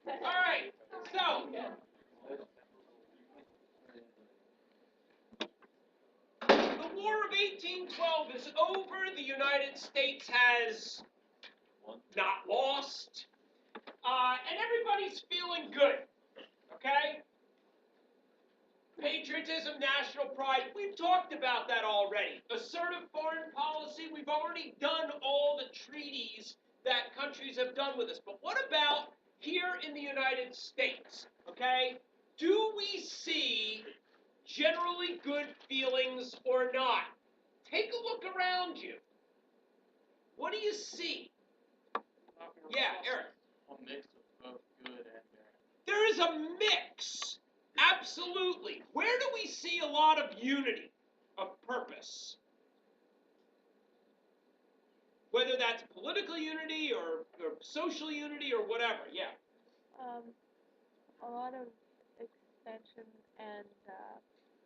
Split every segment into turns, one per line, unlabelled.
All right, so the War of 1812 is over. The United States has not lost, and everybody's feeling good, okay? Patriotism, national pride, we've talked about that already. Assertive foreign policy, we've already done all the treaties that countries have done with us. But what about here in the United States, okay? Do we see generally good feelings or not? Take a look around you. What do you see? Yeah, Eric.
A mix of both good and bad.
There is a mix. Absolutely. Where do we see a lot of unity of purpose? Whether that's political unity or social unity or whatever, yeah.
A lot of expansion and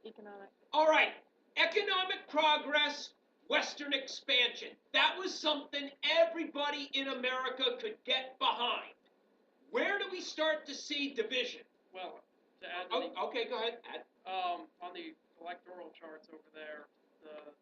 economic.
All right. Economic progress, Western expansion. That was something everybody in America could get behind. Where do we start to see division?
Well, to add to
Okay, go ahead. Add.
on the electoral charts over there, the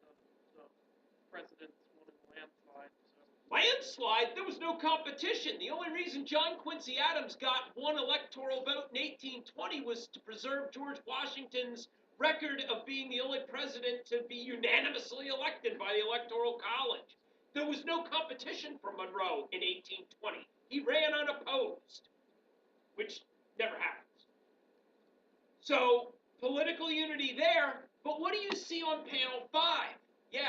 president's won in landslide. So.
Landslide? There was no competition. The only reason John Quincy Adams got one electoral vote in 1820 was to preserve George Washington's record of being the only president to be unanimously elected by the Electoral College. There was no competition for Monroe in 1820. He ran unopposed, which never happens. So, political unity there, but what do you see on panel 5? Yeah.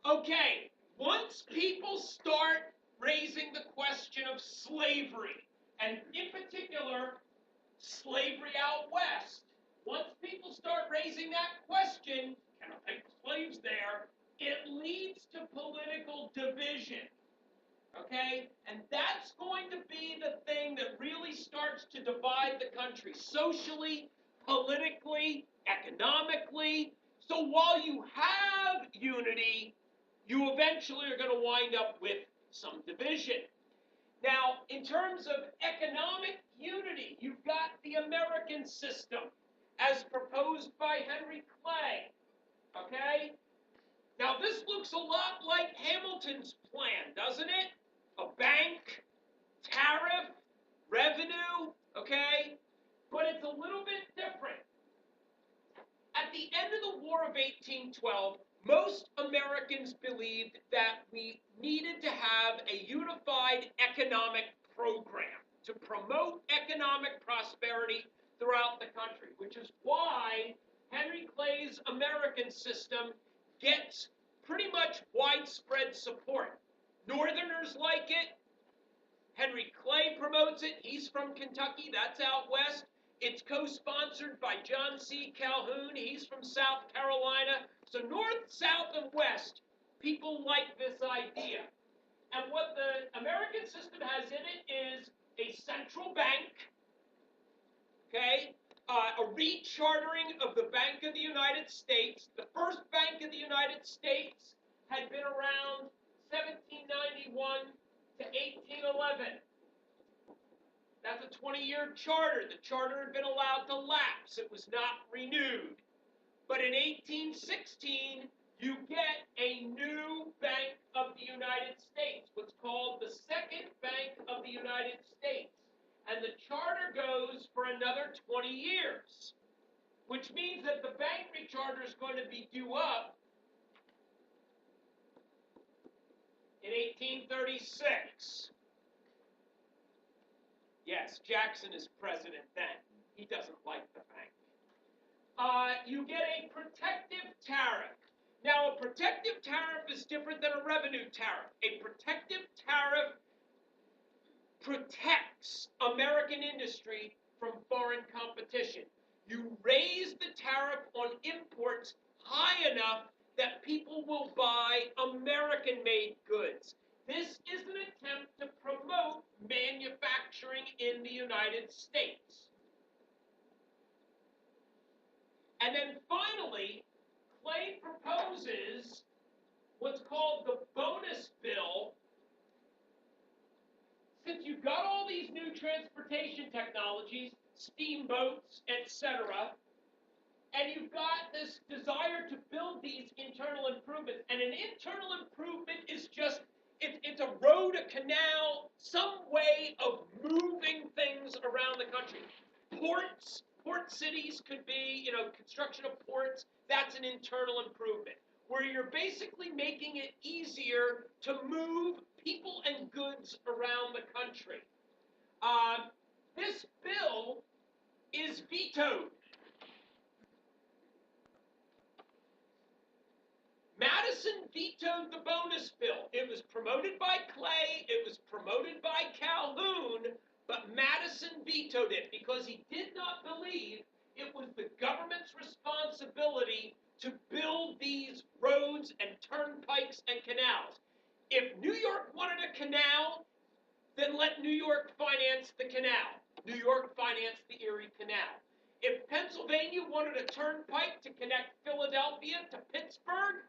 Okay, once people start raising the question of slavery, and in particular, slavery out west, once people start raising that question, can I take slaves there, it leads to political division. Okay? And that's going to be the thing that really starts to divide the country socially, politically, economically. So while you have unity, you eventually are going to wind up with some division. Now, in terms of economic unity, you've got the American system as proposed by Henry Clay. Okay? Now, this looks a lot like Hamilton's plan, doesn't it? A bank, tariff, revenue, okay? But it's a little bit different. At the end of the War of 1812, most Americans believed that we needed to have a unified economic program to promote economic prosperity throughout the country, which is why Henry Clay's American system gets pretty much widespread support. Northerners like it. Henry Clay promotes it. He's from Kentucky. That's out west. It's co-sponsored by John C. Calhoun. He's from South Carolina. So north, south, and west, people like this idea. And what the American system has in it is a central bank, okay, a rechartering of the Bank of the United States. The first Bank of the United States had been around 1791 to 1811. That's a 20-year charter. The charter had been allowed to lapse. It was not renewed. But in 1816, you get a new Bank of the United States, what's called the Second Bank of the United States. And the charter goes for another 20 years, which means that the bank recharter is going to be due up in 1836. Yes, Jackson is president then. He doesn't like the bank. You get a protective tariff. Now, a protective tariff is different than a revenue tariff. A protective tariff protects American industry from foreign competition. You raise the tariff on imports high enough that people will buy American-made goods. This is an attempt to promote manufacturing in the United States. And then finally, Clay proposes what's called the bonus bill. Since you've got all these new transportation technologies, steamboats, etc., and you've got this desire to build these internal improvements, and an internal improvement is just, it's a road, a canal, some way of moving things around the country. Ports, port cities could be, construction of ports, that's an internal improvement, where you're basically making it easier to move people and goods around the country. This bill is vetoed. Madison vetoed the bonus bill. It was promoted by Clay, it was promoted by Calhoun, but Madison vetoed it because he did not believe it was the government's responsibility to build these roads and turnpikes and canals. If New York wanted a canal, then let New York finance the canal. New York financed the Erie Canal. If Pennsylvania wanted a turnpike to connect Philadelphia to Pittsburgh,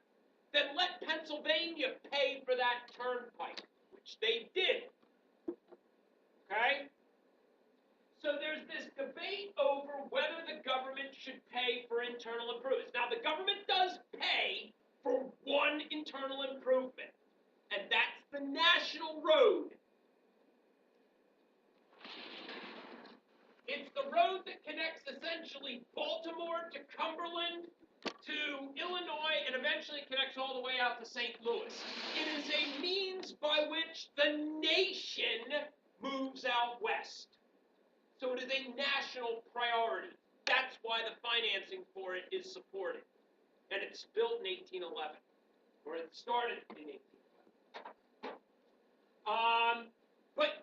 then let Pennsylvania pay for that turnpike, which they did. Okay? So there's this debate over whether the government should pay for internal improvements. Now, the government does pay for one internal improvement, and that's the National Road. It's the road that connects essentially Baltimore to Cumberland to Illinois and eventually connects all the way out to St. Louis. It is a means by which the nation moves out west. So it is a national priority. That's why the financing for it is supported. And it's built in 1811, or it started in 1811. But,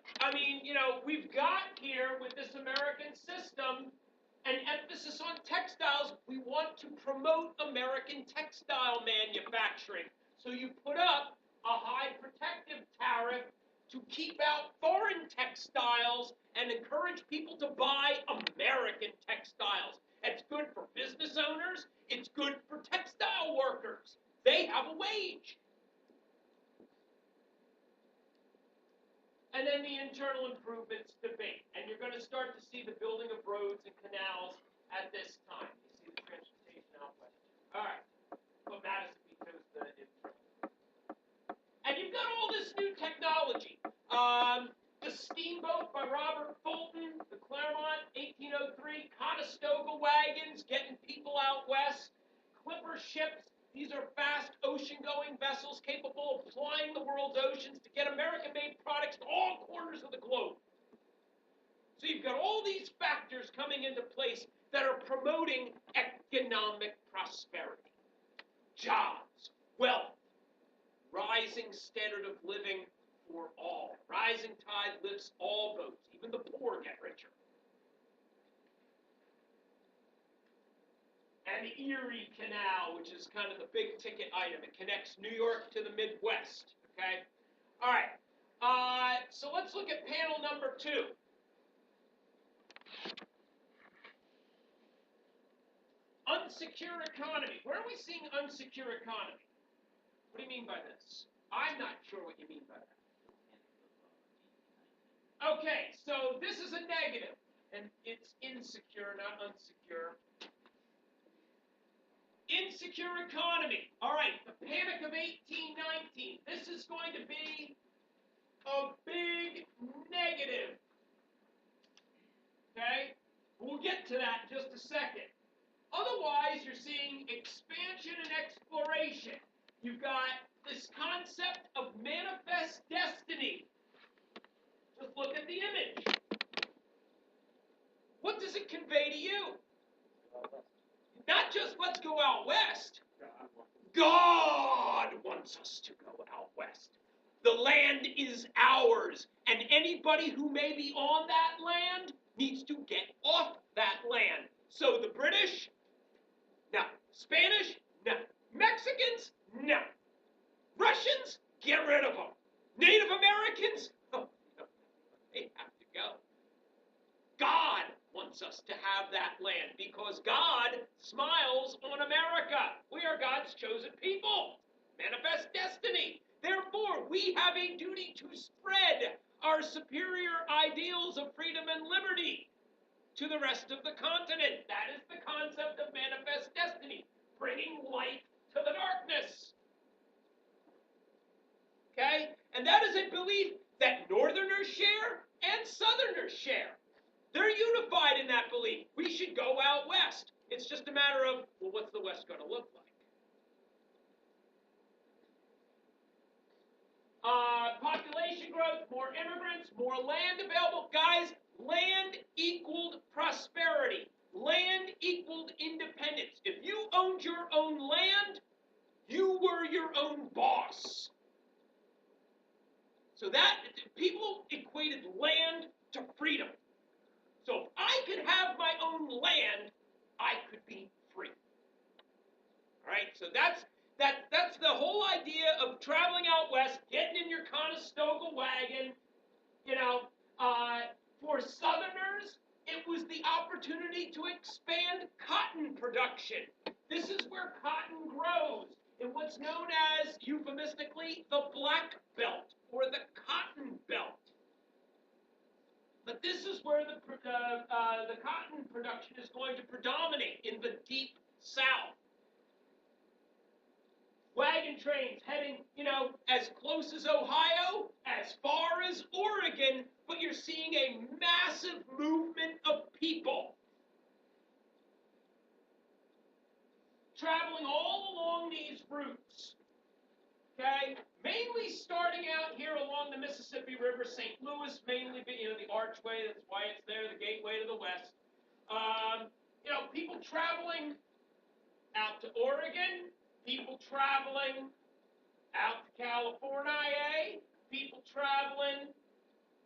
we've got here with this American system an emphasis on textiles. We want to promote American textile manufacturing. So you put up a high protective tariff to keep out foreign textiles and encourage people to buy American textiles. It's good for business owners. It's good for textile workers. They have a wage. And then the internal improvements debate. And you're going to start to see the building of roads and canals at this time. You see the transportation out west. All right. But Madison vetoes the internal. And you've got all this new technology. The steamboat by Robert Fulton, the Claremont, 1803, Conestoga wagons, getting people out west, clipper ships. These are fast ocean-going vessels capable of plying the world's oceans to get American-made products to all corners of the globe. So you've got all these factors coming into place that are promoting economic prosperity, jobs, wealth, rising standard of living for all. Rising tide lifts all boats. Even the poor get richer. And the Erie Canal, which is kind of the big ticket item. It connects New York to the Midwest, okay? All right, so let's look at panel number 2. Unsecure economy. Where are we seeing unsecure economy? What do you mean by this? I'm not sure what you mean by that. Okay, so this is a negative, and it's insecure, not unsecure. Insecure economy. All right, the Panic of 1819. This is going to be a big negative. Okay? We'll get to that in just a second. Otherwise, you're seeing expansion and exploration. You've got this concept of manifest destiny. Just look at the image. What does it convey to you? Not just let's go out west. God wants us to go out west. The land is ours, and anybody who may be on that land needs to get off that land. So the British, no. Spanish, no. Mexicans, no. Russians, get rid of them. Native Americans, oh, no, they have to go. God wants us to have that land because God smiles on America. We are God's chosen people. Manifest destiny. Therefore, we have a duty to spread our superior ideals of freedom and liberty to the rest of the continent. That is the concept of manifest destiny, bringing light to the darkness. Okay? And that is a belief that Northerners share and Southerners share. They're unified in that belief. We should go out west. It's just a matter of, well, what's the West going to look like? Population growth, more immigrants, more land available. Guys, land equaled prosperity. Land equaled independence. If you owned your own land, you were your own boss. So that, people equated land to freedom. So if I could have my own land, I could be free. All right, so that's the whole idea of traveling out west, getting in your Conestoga wagon. You know, for Southerners, it was the opportunity to expand cotton production. This is where cotton grows in what's known as, euphemistically, the Black Belt or the Cotton Belt. But this is where the cotton production is going to predominate in the deep South. Wagon trains heading, as close as Ohio, as far as Oregon, but you're seeing a massive movement of people traveling all along these routes. Okay, mainly starting out here along the Mississippi River, St. Louis, mainly, the archway. That's why it's there, the gateway to the west. People traveling out to Oregon, people traveling out to California, people traveling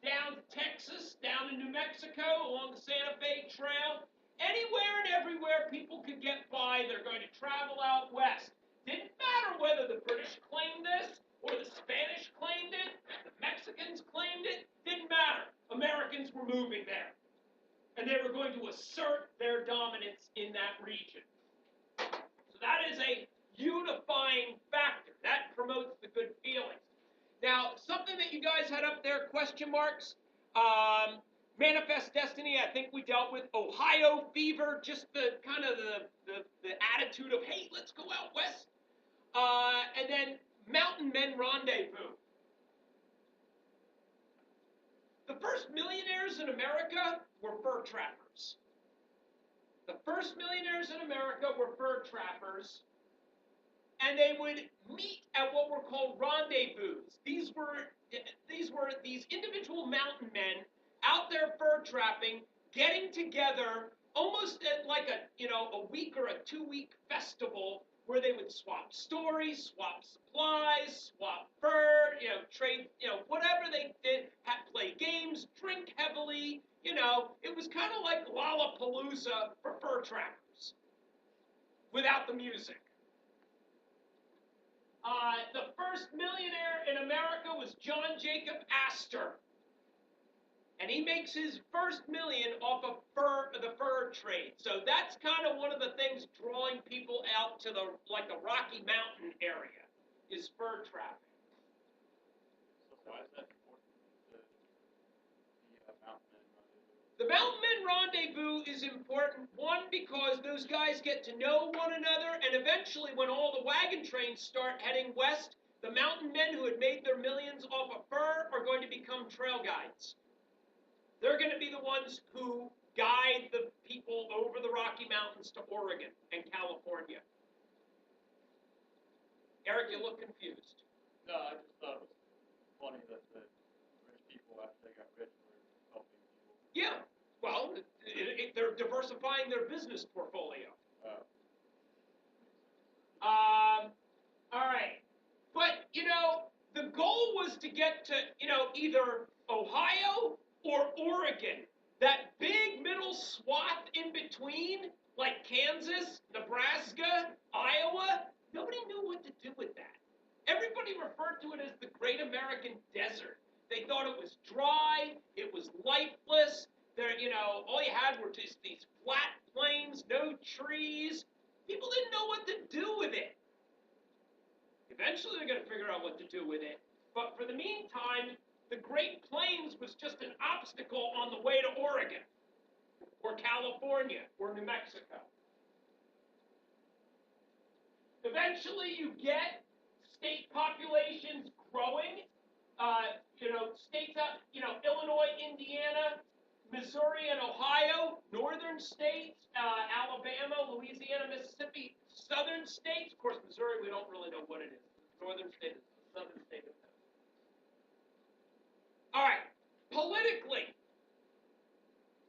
down to Texas, down to New Mexico, along the Santa Fe Trail. Anywhere and everywhere people could get by, they're going to travel out west. Didn't matter whether the British claimed this or the Spanish claimed it, the Mexicans claimed it, didn't matter. Americans were moving there. And they were going to assert their dominance in that region. So that is a unifying factor. That promotes the good feelings. Now, something that you guys had up there, question marks, manifest destiny, I think we dealt with. Ohio fever, just the kind of the attitude of, hey, let's go out west. And then mountain men rendezvous. The first millionaires in America were fur trappers. The first millionaires in America were fur trappers, and they would meet at what were called rendezvous. These were these individual mountain men out there fur trapping, getting together almost at like a week or a 2-week festival where they would swap stories, swap supplies, swap fur, trade, whatever they did, play games, drink heavily. It was kind of like Lollapalooza for fur trappers without the music. The first millionaire in America was John Jacob Astor. And he makes his first million off of the fur trade. So that's kind of one of the things drawing people out to the Rocky Mountain area is fur trapping.
So why is that important? The mountain men rendezvous.
The mountain men rendezvous is important, one, because those guys get to know one another, and eventually when all the wagon trains start heading west, the mountain men who had made their millions off of fur are going to become trail guides. They're going to be the ones who guide the people over the Rocky Mountains to Oregon and California. Eric, you look confused.
No, I just thought it was funny that the rich people, after they got rich, were helping people.
Yeah, well, they're diversifying their business portfolio. All right. But, the goal was to get to, either Ohio or Oregon. That big middle swath in between, like Kansas, Nebraska, Iowa, nobody knew what to do with that. Everybody referred to it as the Great American Desert. They thought it was dry, it was lifeless. There, all you had were just these flat plains, no trees. People didn't know what to do with it. Eventually they're going to figure out what to do with it. But for the meantime, the Great Plains was just an obstacle on the way to Oregon, or California, or New Mexico. Eventually you get state populations growing. States out, Illinois, Indiana, Missouri, and Ohio, northern states, Alabama, Louisiana, Mississippi, southern states. Of course, Missouri, we don't really know what it is. Northern state is the southern state of it. All right, politically,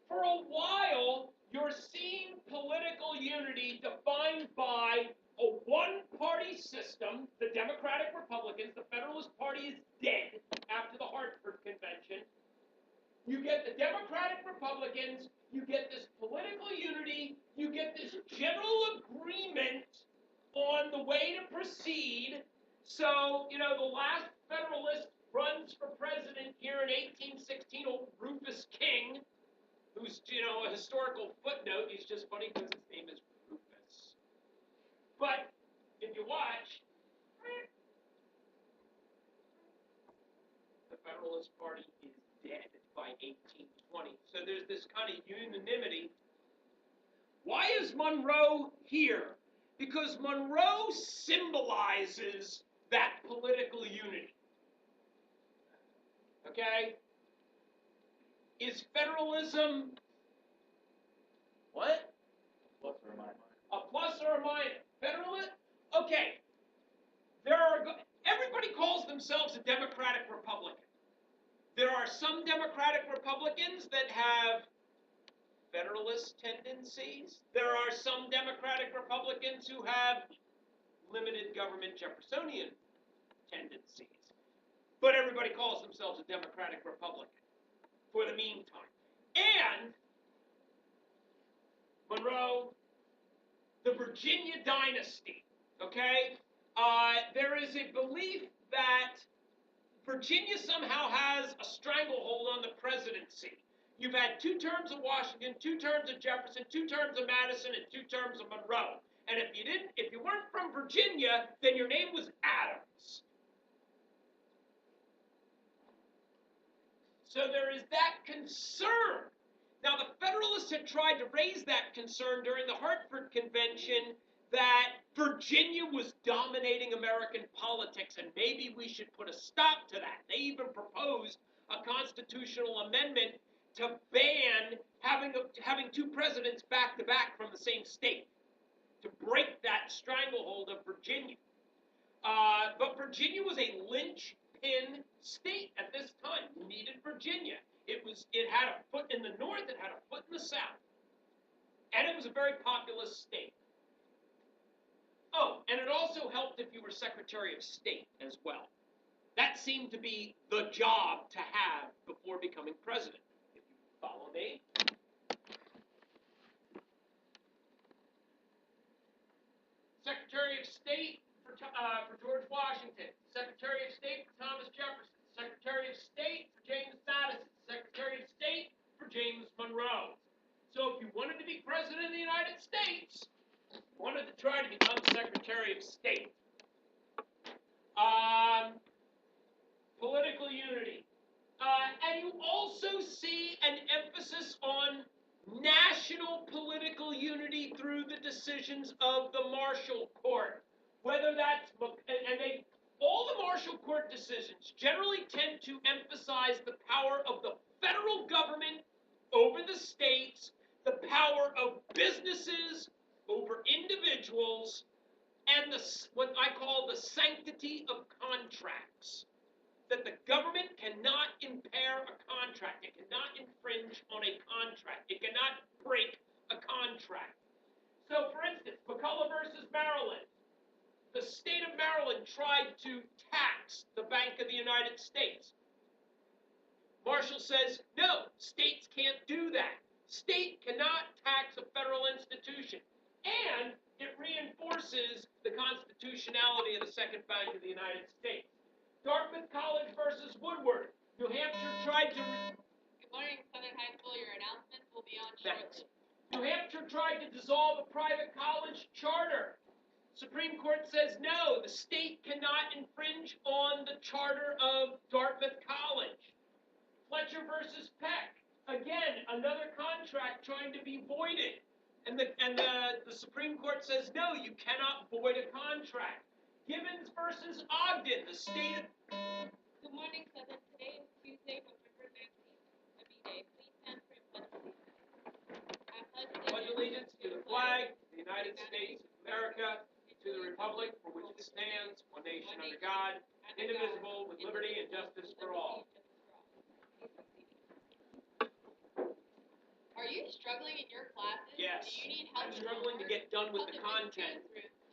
for a while, you're seeing political unity defined by a one-party system. The Democratic Republicans, the Federalist Party is dead after the Hartford Convention. You get the Democratic Republicans, you get this political unity, you get this general agreement on the way to proceed. So, the last Federalist runs for president here in 1816, old Rufus King, who's, a historical footnote. He's just funny because his name is Rufus. But if you watch, the Federalist Party is dead by 1820. So there's this kind of unanimity. Why is Monroe here? Because Monroe symbolizes that political unity. Okay? Is federalism what?
Plus or minus.
A plus or a minus? Federalist? Okay. Everybody calls themselves a Democratic Republican. There are some Democratic Republicans that have Federalist tendencies. There are some Democratic Republicans who have limited government Jeffersonian tendencies. But everybody calls themselves a Democratic Republican for the meantime. And Monroe, the Virginia dynasty, okay? There is a belief that Virginia somehow has a stranglehold on the presidency. You've had 2 terms of Washington, 2 terms of Jefferson, 2 terms of Madison, and 2 terms of Monroe. And if you weren't from Virginia, then your name was Adams. So there is that concern. Now, the Federalists had tried to raise that concern during the Hartford Convention that Virginia was dominating American politics, and maybe we should put a stop to that. They even proposed a constitutional amendment to ban having 2 presidents back-to-back from the same state, to break that stranglehold of Virginia. But Virginia was a linchpin state at this time. You needed Virginia. It had a foot in the north, it had a foot in the south. And it was a very populous state. Oh, and it also helped if you were Secretary of State as well. That seemed to be the job to have before becoming president, if you follow me. Secretary of State for George Washington, Secretary of State for Thomas Jefferson, Secretary of State for James Madison, Secretary of State for James Monroe. So if you wanted to be president of the United States, you wanted to try to become Secretary of State. Political unity. And you also see an emphasis on national political unity through the decisions of the Marshall Court. Whether that's, all the Marshall Court decisions generally tend to emphasize the power of the federal government over the states, the power of businesses over individuals, and what I call the sanctity of contracts. That the government cannot impair a contract. It cannot infringe on a contract. It cannot break a contract. So, for instance, McCulloch versus Maryland. The state of Maryland tried to tax the Bank of the United States. Marshall says, no, states can't do that. State cannot tax a federal institution. And it reinforces the constitutionality of the Second Bank of the United States. Dartmouth College versus Woodward. New Hampshire tried to...
Good morning, Southern High School. Your announcements will be on shortly.
New Hampshire tried to dissolve a private college charter. Supreme Court says no, the state cannot infringe on the charter of Dartmouth College. Fletcher versus Peck, again, another contract trying to be voided. And the Supreme Court says no, you cannot void a contract. Gibbons versus Ogden, the state of...
Good morning, Southern. Today is Tuesday, November 19th. A B-Day. Please stand for your pledge of allegiance. I
pledge allegiance to the flag of the United States of America, to the republic for which it stands, one nation under God, indivisible, with liberty and justice for all.
Are you struggling in your classes?
Yes.
Do you need help?
I'm struggling to get done with the content.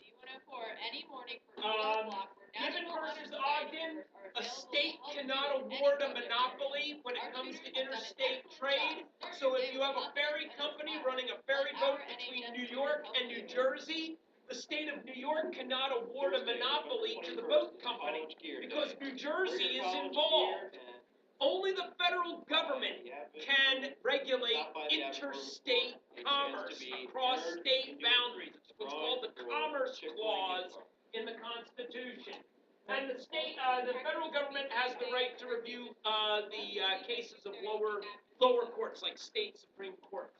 D104 any morning for 12 o'clock where
Gibbon
national
versus
honor
Ogden,
are
a
available
state
to help
cannot
you in
award a
any subject
monopoly
area.
when it
Our
comes to
tutors have done an
interstate
excellent
trade.
job. Start
So
your
if
day
you
with
have a
positive
ferry
and
company
inspired.
running a ferry
Let
boat
our
between
NHS
New
tutors
York
help
and
you.
New Jersey, the state of New York cannot award a monopoly to the boat company because New Jersey is involved. Only the federal government can regulate interstate commerce across state boundaries. It's what's called the Commerce Clause in the Constitution. And the federal government has the right to review the cases of lower courts, like state Supreme Court.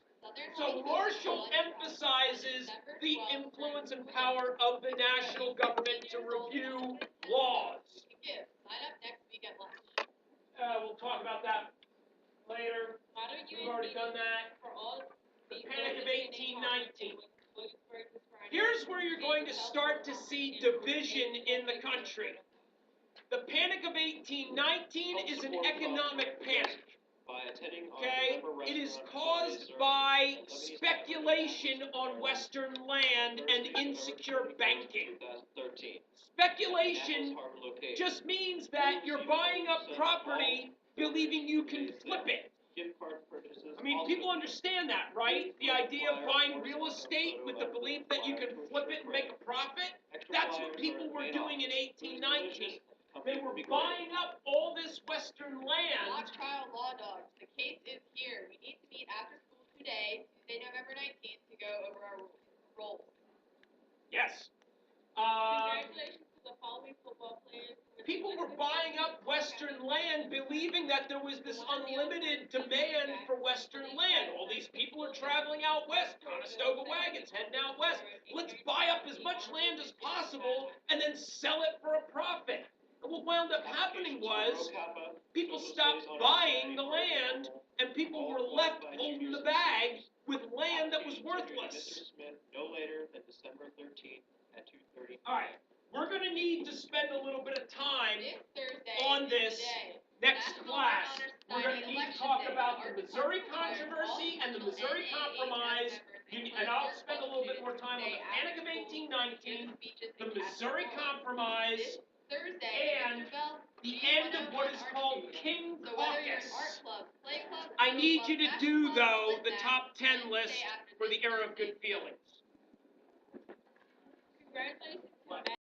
So Marshall emphasizes the influence and power of the national government to review laws.
Sign up next week at lunch.
We'll talk about that later. We've already done that.
For all
The Panic of 1819. Here's where you're going to start to see division in the country. The Panic of 1819 is an economic panic. Okay? It is caused by speculation on Western land and insecure banking. Speculation just means that you're buying up property believing you can flip it. I mean, people understand that, right? The idea of buying real estate with the belief that you can flip it and make a profit. That's what people were doing in 1819. They were buying up all this Western land.
Mock trial law dogs. The case is here. We need to meet after school today, Tuesday, November 19th, to go over our roles.
Yes.
Congratulations to the following football players.
People were buying up Western land believing that there was this unlimited demand for Western land. All these people are traveling out west, Conestoga wagons heading out west. Let's buy up as much land as possible and then sell it for a profit. And what wound up happening was people stopped buying the land and people were left holding the bag with land that was worthless.
No later than December 13th at 2:30.
All right. We're going to need to spend a little bit of time
This Thursday
on this next
National
class.
Honor
We're going to
Society
need to
Election
talk
Day.
about
Our
the Missouri
department requires
controversy
all
and the
official
Missouri
NAHS
Compromise,
members
and I'll
their
spend a little bit more time on the
day
Panic of
after school
1819,
give speeches
the
in
Missouri
Capitol Hill.
Compromise,
This Thursday,
and
Mr. Bell,
the
we
end of
wanna
what
run
is
art
called
studio.
King
So whether you're in
Caucus.
art club, play club,
I
field
need
club,
you to
math
do,
club,
though,
lit
the
net,
top 10
Wednesday
list
after
for the
this
era of
Thursday.
good feelings.
Congratulations to